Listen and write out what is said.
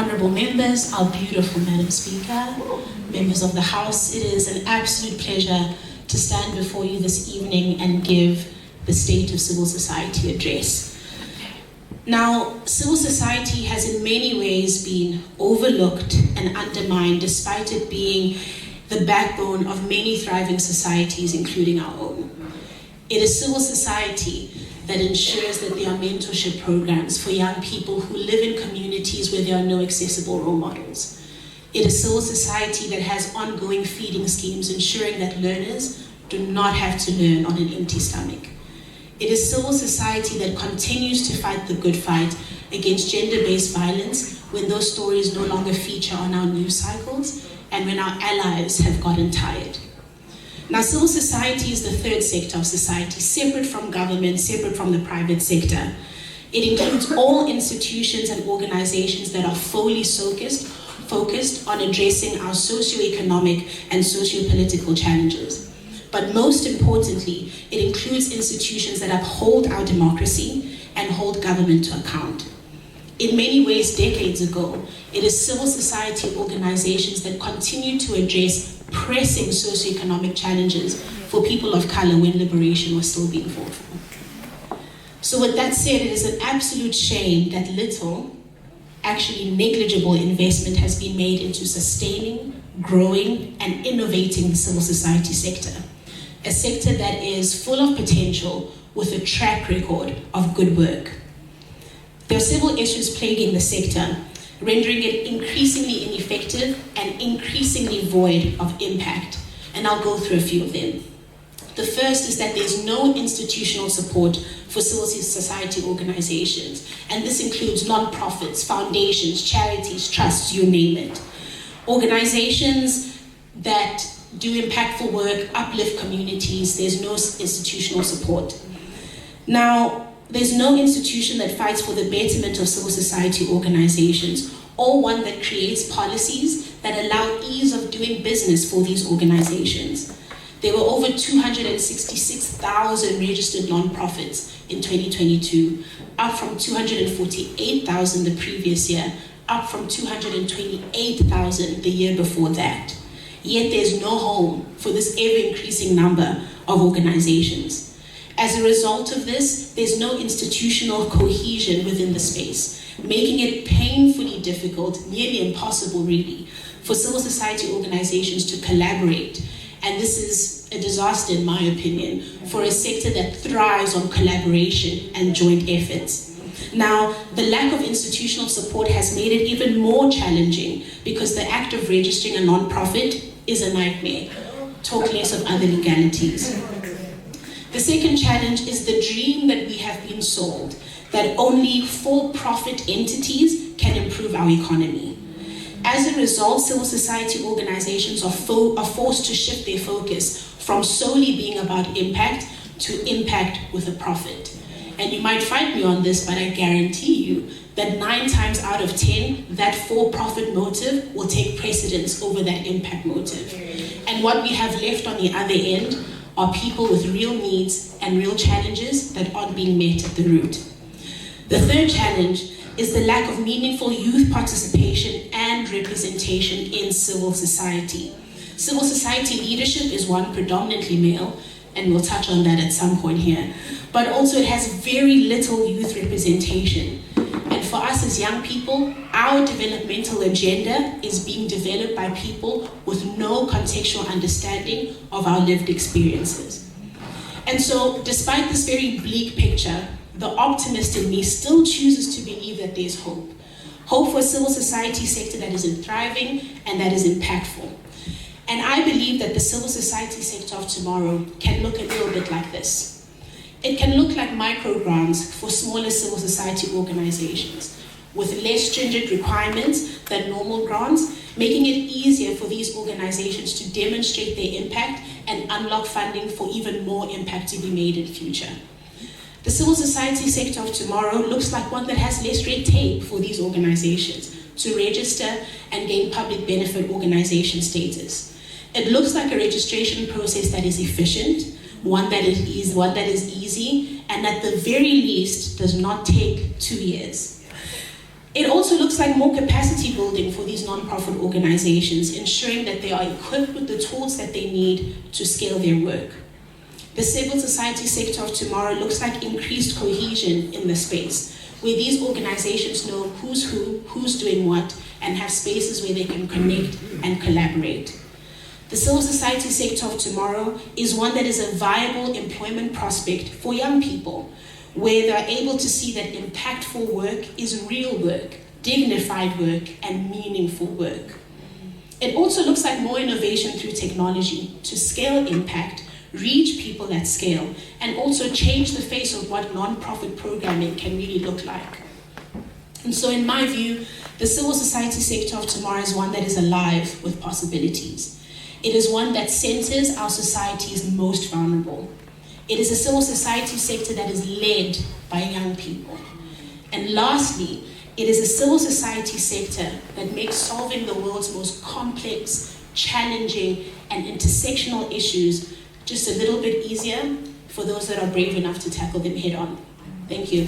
honorable members, our beautiful Madam Speaker, members of the House, it is an absolute pleasure to stand before you this evening and give the State of Civil Society address. Now, civil society has in many ways been overlooked and undermined despite it being the backbone of many thriving societies, including our own. It is civil society that ensures that there are mentorship programs for young people who live in communities where there are no accessible role models. It is civil society that has ongoing feeding schemes ensuring that learners do not have to learn on an empty stomach. It is civil society that continues to fight the good fight against gender-based violence when those stories no longer feature on our news cycles and when our allies have gotten tired. Now, civil society is the third sector of society, separate from government, separate from the private sector. It includes all institutions and organizations that are fully focused on addressing our socioeconomic and socio-political challenges. But most importantly, it includes institutions that uphold our democracy and hold government to account. In many ways, decades ago, it is civil society organizations that continue to address pressing socioeconomic challenges for people of color when liberation was still being fought for. So with that said, it is an absolute shame that little, actually negligible investment has been made into sustaining, growing, and innovating the civil society sector. A sector that is full of potential with a track record of good work. There are several issues plaguing the sector, rendering it increasingly ineffective and increasingly void of impact, and I'll go through a few of them. The first is that there's no institutional support for civil society organizations, and this includes non-profits, foundations, charities, trusts, you name it. Organizations that do impactful work, uplift communities, there's no institutional support. Now, there's no institution that fights for the betterment of civil society organizations, or one that creates policies that allow ease of doing business for these organizations. There were over 266,000 registered nonprofits in 2022, up from 248,000 the previous year, up from 228,000 the year before that. Yet there's no home for this ever-increasing number of organizations. As a result of this, there's no institutional cohesion within the space, making it painfully difficult, nearly impossible really, for civil society organizations to collaborate. And this is a disaster, in my opinion, for a sector that thrives on collaboration and joint efforts. Now, the lack of institutional support has made it even more challenging because the act of registering a nonprofit is a nightmare. Talk less of other legalities. The second challenge is the dream that we have been sold, that only for-profit entities can improve our economy. As a result, civil society organizations are forced to shift their focus from solely being about impact to impact with a profit. And you might fight me on this, but I guarantee you that 9 times out of 10, that for-profit motive will take precedence over that impact motive. And what we have left on the other end are people with real needs and real challenges that aren't being met at the root. The third challenge is the lack of meaningful youth participation and representation in civil society. Civil society leadership is one predominantly male, and we'll touch on that at some point here, but also it has very little youth representation. And for us as young people, our developmental agenda is being developed by people with no contextual understanding of our lived experiences. And so, despite this very bleak picture, the optimist in me still chooses to believe that there's hope. Hope for a civil society sector that is thriving and that is impactful. And I believe that the civil society sector of tomorrow can look a little bit like this. It can look like micro grants for smaller civil society organizations with less stringent requirements than normal grants, making it easier for these organizations to demonstrate their impact and unlock funding for even more impact to be made in the future. The civil society sector of tomorrow looks like one that has less red tape for these organizations to register and gain public benefit organization status. It looks like a registration process that is efficient, one that is easy, and at the very least does not take 2 years. It also looks like more capacity building for these non-profit organizations, ensuring that they are equipped with the tools that they need to scale their work. The civil society sector of tomorrow looks like increased cohesion in the space, where these organizations know who's who, who's doing what, and have spaces where they can connect and collaborate. The civil society sector of tomorrow is one that is a viable employment prospect for young people, where they're able to see that impactful work is real work, dignified work, and meaningful work. It also looks like more innovation through technology to scale impact, reach people at scale, and also change the face of what non-profit programming can really look like. And so in my view, the civil society sector of tomorrow is one that is alive with possibilities. It is one that centers our society's most vulnerable. It is a civil society sector that is led by young people. And lastly, it is a civil society sector that makes solving the world's most complex, challenging, and intersectional issues just a little bit easier for those that are brave enough to tackle them head on. Thank you.